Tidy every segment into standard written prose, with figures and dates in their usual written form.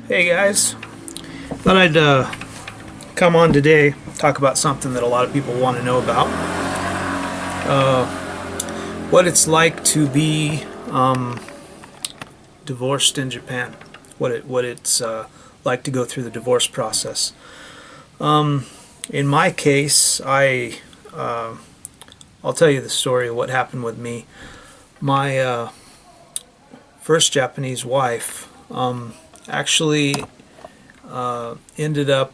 Hey guys, thought I'd come on today, talk about something that a lot of people want to know about. What it's like to be divorced in Japan. What it's like to go through the divorce process. In my case, I'll tell you the story of what happened with me. My first Japanese wife actually ended up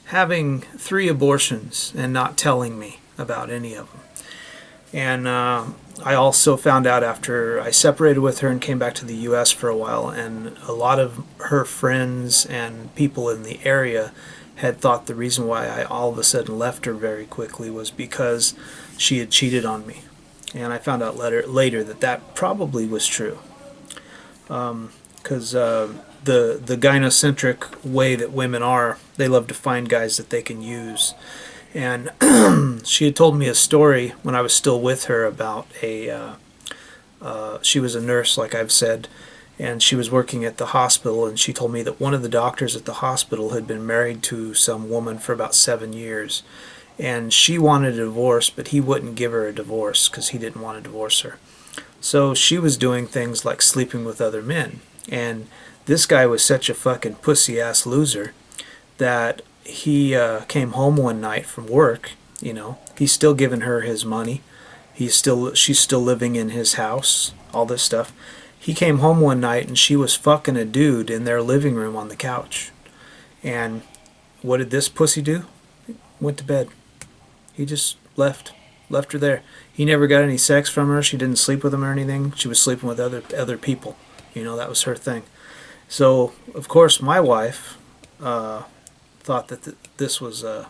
having 3 abortions and not telling me about any of them. And I also found out after I separated with her and came back to the U.S. for a while, and a lot of her friends and people in the area had thought the reason why I all of a sudden left her very quickly was because she had cheated on me. And I found out later that that probably was true. Because the gynocentric way that women are, they love to find guys that they can use. And she had told me a story when I was still with her about she was a nurse, like I've said, and she was working at the hospital, and she told me that one of the doctors at the hospital had been married to some woman for about 7 years, and she wanted a divorce, but he wouldn't give her a divorce because he didn't want to divorce her. So she was doing things like sleeping with other men, and this guy was such a fucking pussy-ass loser that he came home one night from work. He's still giving her his money. She's still living in his house, all this stuff. He came home one night and she was fucking a dude in their living room on the couch. And what did this pussy do? Went to bed. He just left her there. He never got any sex from her. She didn't sleep with him or anything. She was sleeping with other people. That was her thing. So, of course, my wife thought that this was a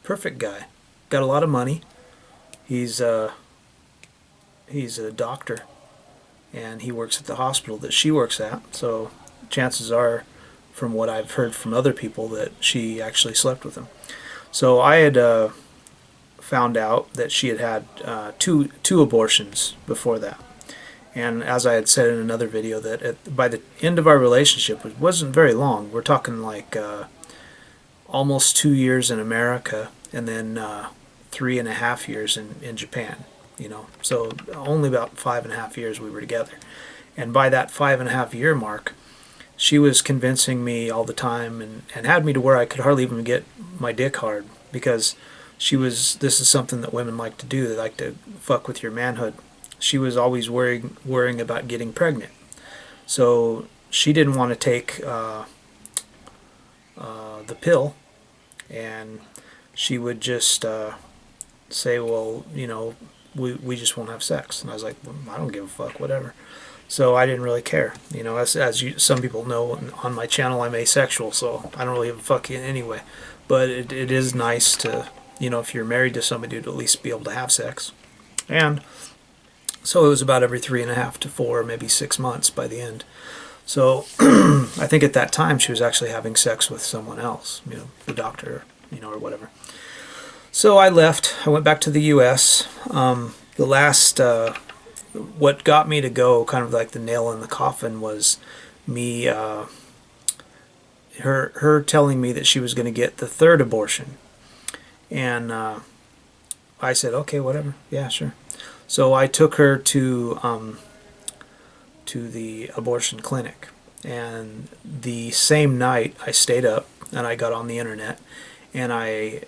perfect guy. Got a lot of money. He's a doctor, and he works at the hospital that she works at. So chances are, from what I've heard from other people, that she actually slept with him. So I had found out that she had two abortions before that. And as I had said in another video, that by the end of our relationship, it wasn't very long. We're talking like almost 2 years in America, and then 3.5 years in Japan. So only about 5.5 years we were together. And by that 5.5 year mark, she was convincing me all the time, and had me to where I could hardly even get my dick hard, because this is something that women like to do. They like to fuck with your manhood. She was always worrying about getting pregnant. So she didn't want to take the pill, and she would just say, well, we just won't have sex. And I was like, well, I don't give a fuck, whatever. So I didn't really care. Some people know, on my channel I'm asexual, so I don't really give a fuck anyway. But it is nice to, if you're married to somebody, to at least be able to have sex. And so it was about every 3.5 to 4, maybe 6 months by the end. So I think at that time she was actually having sex with someone else, the doctor, or whatever. So I left. I went back to the U.S. What got me to go, kind of like the nail in the coffin, was me, her telling me that she was going to get the 3rd abortion. And I said, okay, whatever. Yeah, sure. So I took her to the abortion clinic, and the same night I stayed up and I got on the internet, and I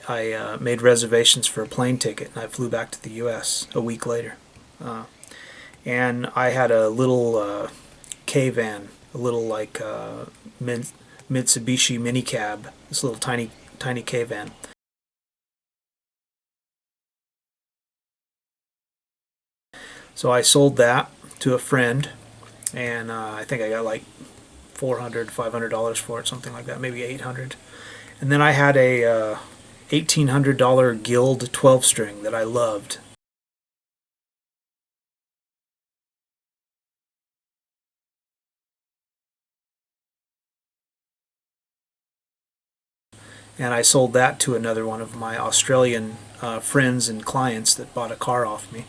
made reservations for a plane ticket, and I flew back to the U.S. a week later. And I had a little K-van, a little like Mitsubishi minicab, this little tiny K-van. So I sold that to a friend, and I think I got like $400, $500 for it, something like that, maybe $800. And then I had a $1,800 Guild 12-string that I loved. And I sold that to another one of my Australian friends and clients that bought a car off me.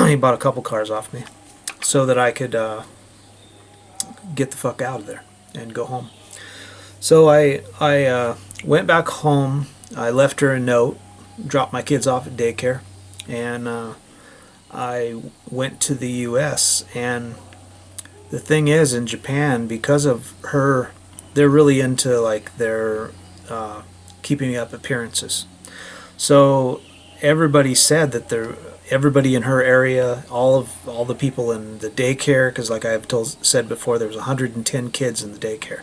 He bought a couple cars off me, so that I could get the fuck out of there and go home. So I went back home. I left her a note, dropped my kids off at daycare, and I went to the U.S. And the thing is, in Japan, because of her, they're really into like their keeping up appearances. So everybody said that everybody in her area, all the people in the daycare, because like I've said before, there was 110 kids in the daycare,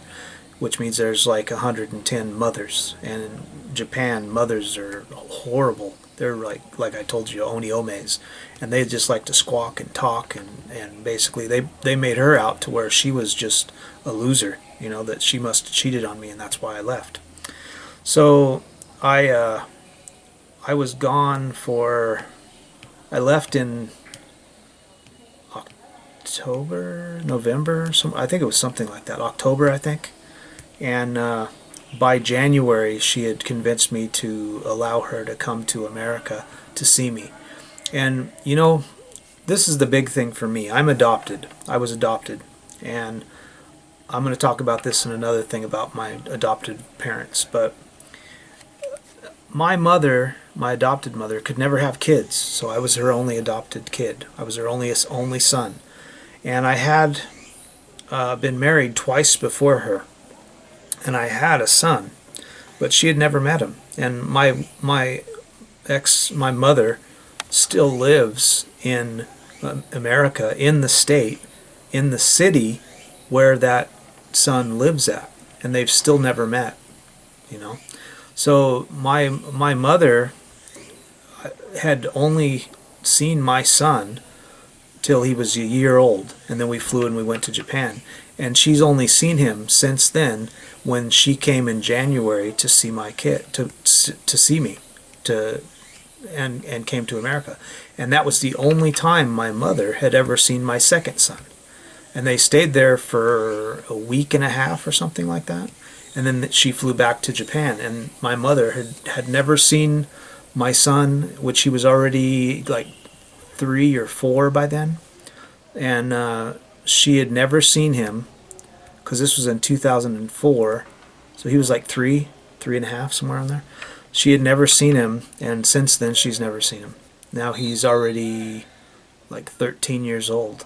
which means there's like 110 mothers. And in Japan, mothers are horrible. They're like I told you, oniomes, and they just like to squawk and talk, and basically they made her out to where she was just a loser, you know, that she must have cheated on me, and that's why I left. So I was gone for, I left in October, November, I think it was something like that, October I think, and by January she had convinced me to allow her to come to America to see me. And you know, this is the big thing for me. I'm adopted. I was adopted, and I'm going to talk about this in another thing about my adopted parents, but my mother, my adopted mother, could never have kids, so I was her only adopted kid. I was her only son, and I had been married twice before her, and I had a son, but she had never met him. And my mother still lives in America, in the state, in the city where that son lives at, and they've still never met, you know. So my mother had only seen my son till he was a year old, and then we flew and we went to Japan, and she's only seen him since then, when she came in January to see my kid, to see me, and came to America. And that was the only time my mother had ever seen my second son. And they stayed there for a week and a half or something like that. And then she flew back to Japan. And my mother had never seen my son, which he was already like 3 or 4 by then. And she had never seen him, because this was in 2004. So he was like 3 and a half, somewhere in there. She had never seen him, and since then she's never seen him. Now he's already like 13 years old.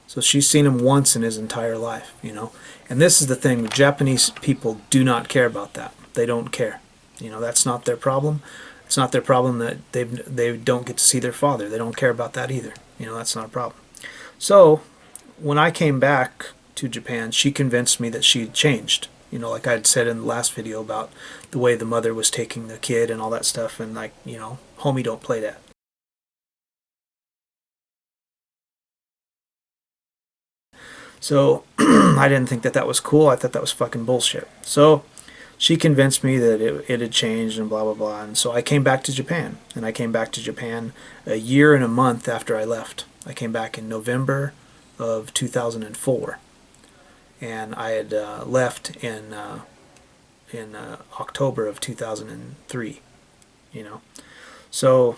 So she's seen him once in his entire life, you know. And this is the thing, Japanese people do not care about that. They don't care. You know, that's not their problem. It's not their problem that they don't get to see their father. They don't care about that either. You know, that's not a problem. So when I came back to Japan, she convinced me that she had changed. You know, like I had said in the last video about the way the mother was taking the kid and all that stuff, and like, you know, homie, don't play that. So I didn't think that was cool. I thought that was fucking bullshit. So she convinced me that it had changed and blah, blah, blah. And so I came back to Japan. And I came back to Japan a year and a month after I left. I came back in November of 2004. And I had left in October of 2003, you know. So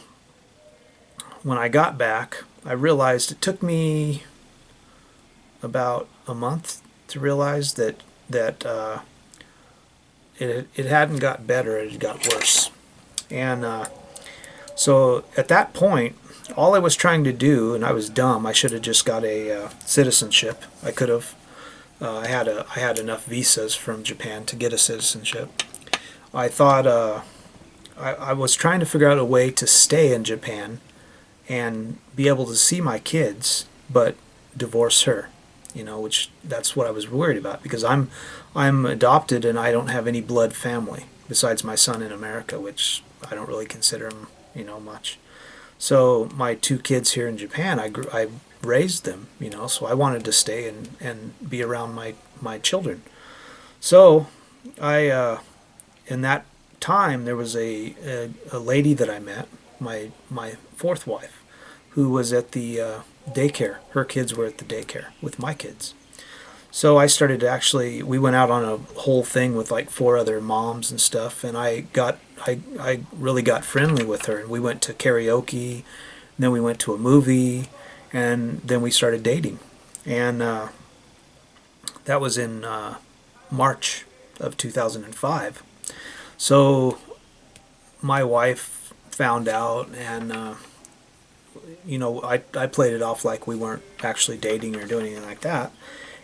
when I got back, I realized it took me about a month to realize that it hadn't got better, it had got worse. And so at that point, all I was trying to do, and I was dumb, I should have just got a citizenship. I could have. I had enough visas from Japan to get a citizenship. I thought I was trying to figure out a way to stay in Japan and be able to see my kids, but divorce her. You know, which that's what I was worried about, because I'm adopted and I don't have any blood family besides my son in America, which I don't really consider him, you know, much. So my 2 kids here in Japan, I raised them, you know, so I wanted to stay and be around my children. So I in that time there was a lady that I met, my 4th wife, who was at the daycare. Her kids were at the daycare with my kids. So I started to we went out on a whole thing with like 4 other moms and stuff, and I really got friendly with her, and we went to karaoke, and then we went to a movie, and then we started dating. And That was in March of 2005. So my wife found out, and I played it off like we weren't actually dating or doing anything like that.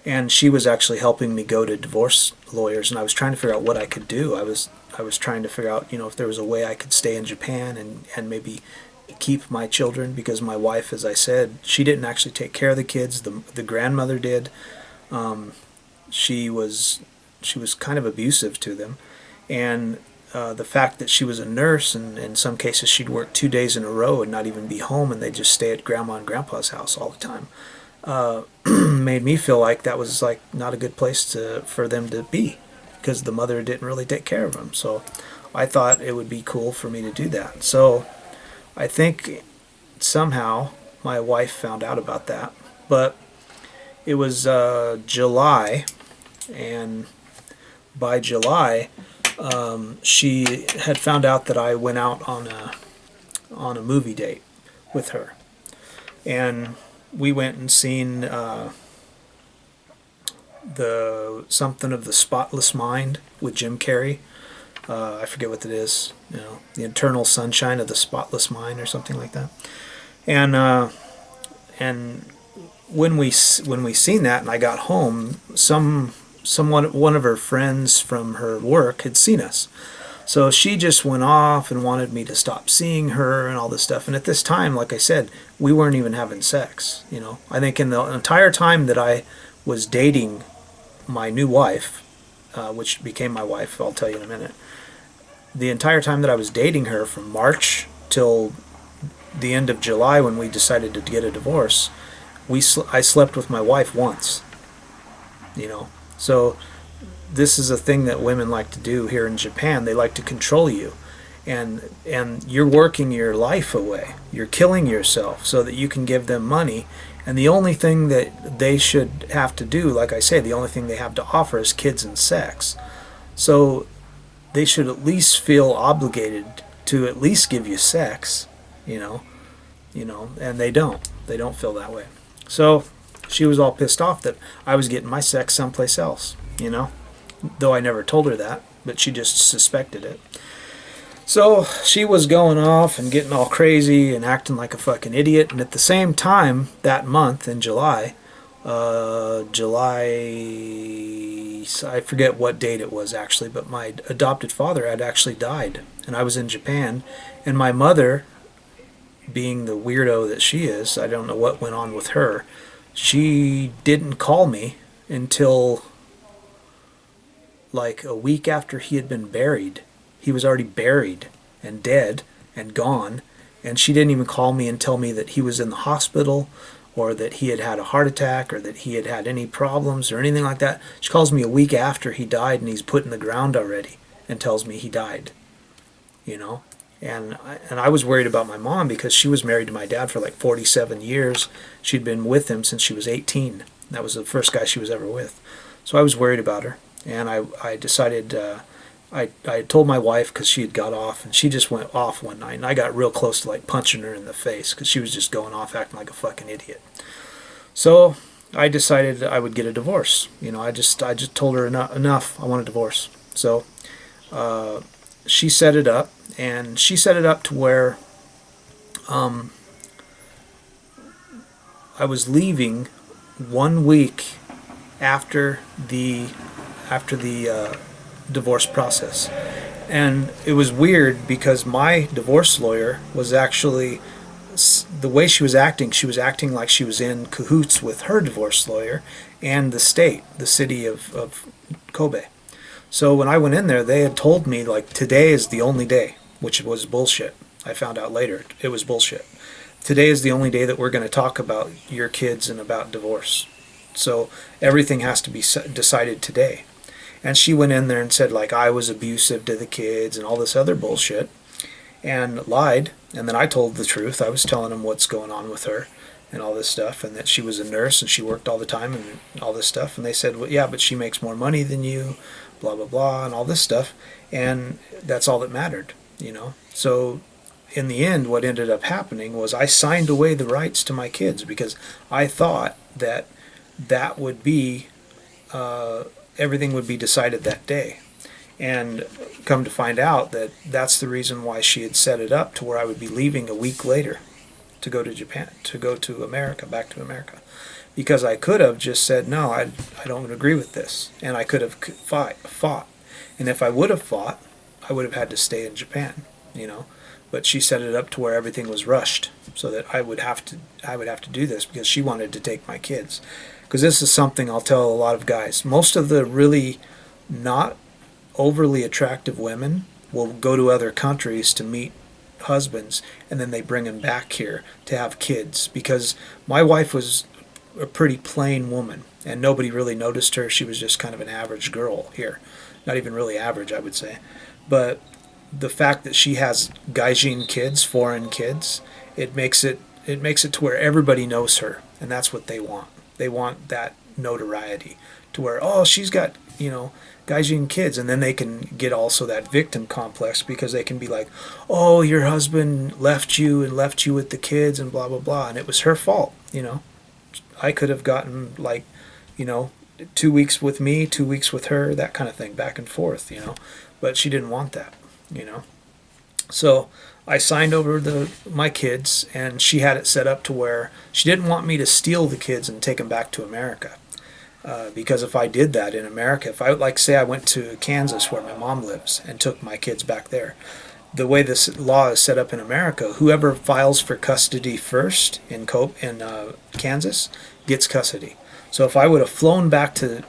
And she was actually helping me go to divorce lawyers, and I was trying to figure out what I could do. I was trying to figure out, if there was a way I could stay in Japan and maybe keep my children, because my wife, as I said, she didn't actually take care of the kids. The grandmother did. She was kind of abusive to them, and the fact that she was a nurse, and in some cases she'd work 2 days in a row and not even be home, and they'd just stay at grandma and grandpa's house all the time, made me feel like that was like not a good place for them to be, because the mother didn't really take care of them. So I thought it would be cool for me to do that. So I think somehow my wife found out about that, but it was July, and by July she had found out that I went out on a movie date with her, and we went and seen the something of the Spotless Mind with Jim Carrey. I forget what it is. The Eternal Sunshine of the Spotless Mind or something like that. And when we seen that, and I got home, one of her friends from her work had seen us. So she just went off and wanted me to stop seeing her and all this stuff. And at this time, like I said, we weren't even having sex. I think in the entire time that I was dating my new wife, which became my wife, I'll tell you in a minute, the entire time that I was dating her, from March till the end of July when we decided to get a divorce, I slept with my wife once. So this is a thing that women like to do here in Japan. They like to control you, and you're working your life away. You're killing yourself so that you can give them money, and the only thing that they should have to do, like I say, the only thing they have to offer is kids and sex. So they should at least feel obligated to at least give you sex, and they don't feel that way. So she was all pissed off that I was getting my sex someplace else, though I never told her that, but she just suspected it. So she was going off and getting all crazy and acting like a fucking idiot. And at the same time, that month in July, I forget what date it was actually, but my adopted father had actually died, and I was in Japan, and my mother, being the weirdo that she is, I don't know what went on with her, she didn't call me until like a week after he had been buried. He was already buried and dead and gone, and she didn't even call me and tell me that he was in the hospital, or that he had had a heart attack, or that he had had any problems or anything like that. She calls me a week after he died and he's put in the ground already, and tells me he died. And I was worried about my mom, because she was married to my dad for like 47 years. She'd been with him since she was 18. That was the first guy she was ever with. So I was worried about her, and I decided, I told my wife, because she had got off, and she just went off one night, and I got real close to like punching her in the face, because she was just going off acting like a fucking idiot. So I decided I would get a divorce. I just told her enough. I want a divorce. So she set it up, and she set it up to where I was leaving 1 week after the divorce process. And it was weird, because my divorce lawyer was actually, the way she was acting like she was in cahoots with her divorce lawyer and the city of Kobe. So when I went in there, they had told me, like, today is the only day, which was bullshit. I found out later it was bullshit. Today is the only day that we're going to talk about your kids and about divorce. So everything has to be decided today. And she went in there and said, like, I was abusive to the kids and all this other bullshit, and lied. And then I told the truth. I was telling them what's going on with her and all this stuff, and that she was a nurse and she worked all the time and all this stuff. And they said, well, yeah, but she makes more money than you, blah, blah, blah, and all this stuff. And that's all that mattered, So in the end, what ended up happening was I signed away the rights to my kids, because I thought that would be everything would be decided that day. And come to find out that that's the reason why she had set it up to where I would be leaving a week later to go to Japan, to go to America, back to America. Because I could have just said, no, I don't agree with this. And I could have fought. And if I would have fought, I would have had to stay in Japan, you know. But she set it up to where everything was rushed so that I would have to do this because she wanted to take my kids. Because this is something I'll tell a lot of guys. Most of the really not overly attractive women will go to other countries to meet husbands, and then they bring them back here to have kids. Because my wife was a pretty plain woman, and nobody really noticed her. She was just kind of an average girl here. Not even really average, I would say. But the fact that she has Gaijin kids, foreign kids, it makes it to where everybody knows her, and that's what they want. They want that notoriety to where, oh, she's got, you know, Gaijin kids, and then they can get also that victim complex because they can be like, oh, your husband left you with the kids and blah blah blah, and it was her fault, you know. I could have gotten, like, you know, 2 weeks with me, 2 weeks with her, that kind of thing, back and forth, you know. But she didn't want that, you know. So I signed over my kids, and she had it set up to where she didn't want me to steal the kids and take them back to America. Because if I did that in America, if I, like, say I went to Kansas where my mom lives and took my kids back there, the way this law is set up in America, whoever files for custody first in Kansas gets custody. So if I would have flown back to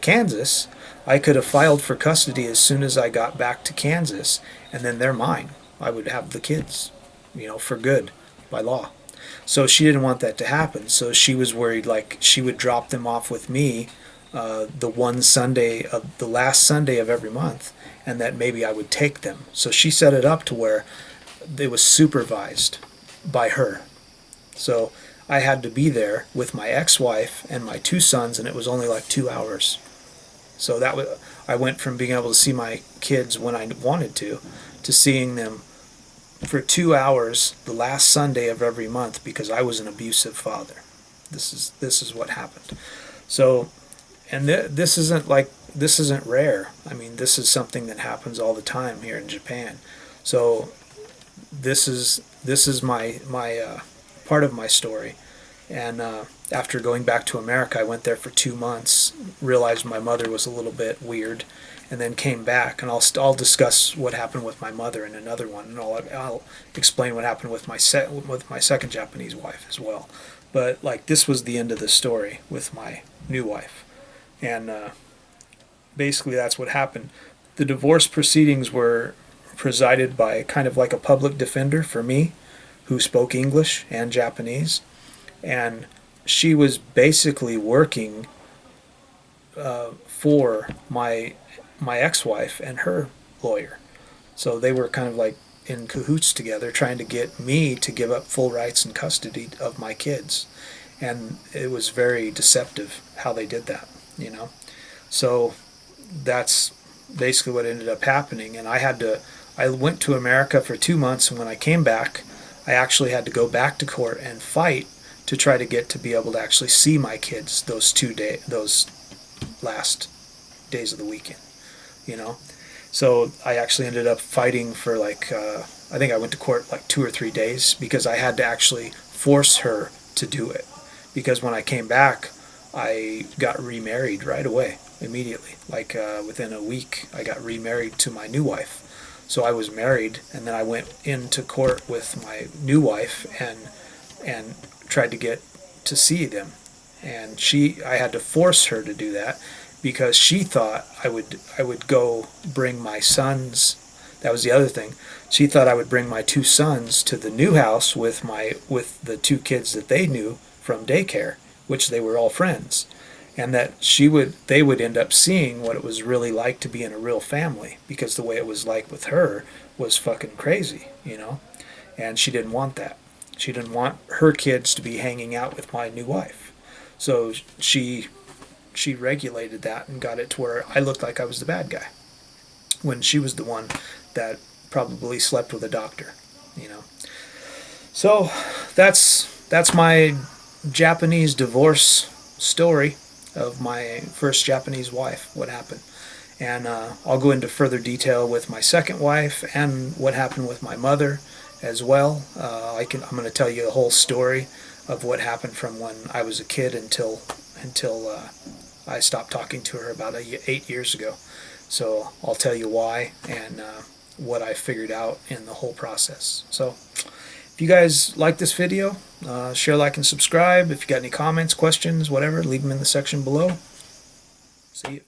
Kansas, I could have filed for custody as soon as I got back to Kansas, and then they're mine. I would have the kids, you know, for good by law. So she didn't want that to happen. So she was worried, like, she would drop them off with me the last Sunday of every month, and that maybe I would take them. So she set it up to where it was supervised by her. So I had to be there with my ex-wife and my 2 sons, and it was only like 2 hours. So I went from being able to see my kids when I wanted to seeing them for 2 hours the last Sunday of every month because I was an abusive father. This is what happened. So, and this isn't rare. I mean, this is something that happens all the time here in Japan. So this is my part of my story. And after going back to America, I went there for 2 months, realized my mother was a little bit weird, and then came back. And I'll discuss what happened with my mother in another one, and I'll explain what happened with my second Japanese wife as well. But, like, this was the end of the story with my new wife, and basically that's what happened. The divorce proceedings were presided by kind of like a public defender for me, who spoke English and Japanese. And she was basically working for my ex-wife and her lawyer. So they were kind of like in cahoots together, trying to get me to give up full rights and custody of my kids. And it was very deceptive how they did that, you know. So that's basically what ended up happening. And I went to America for 2 months, and when I came back, I actually had to go back to court and fight to try to get to be able to actually see my kids those last days of the weekend, you know. So I actually ended up fighting for like I think I went to court like 2 or 3 days because I had to actually force her to do it. Because when I came back, I got remarried right away, immediately. Like within a week, I got remarried to my new wife. So I was married, and then I went into court with my new wife and tried to get to see them. And I had to force her to do that because she thought I would go bring my sons. That was the other thing. She thought I would bring my 2 sons to the new house with the 2 kids that they knew from daycare, which they were all friends, and that they would end up seeing what it was really like to be in a real family, because the way it was like with her was fucking crazy, you know. And she didn't want that. She didn't want her kids to be hanging out with my new wife. So she regulated that and got it to where I looked like I was the bad guy, when she was the one that probably slept with a doctor, you know. So that's my Japanese divorce story. of my first Japanese wife, what happened. And I'll go into further detail with my second wife and what happened with my mother as well. I'm going to tell you a whole story of what happened from when I was a kid until I stopped talking to her about 8 years ago. So I'll tell you why and what I figured out in the whole process. So if you guys like this video, share, like, and subscribe. If you got any comments, questions, whatever, leave them in the section below. See you.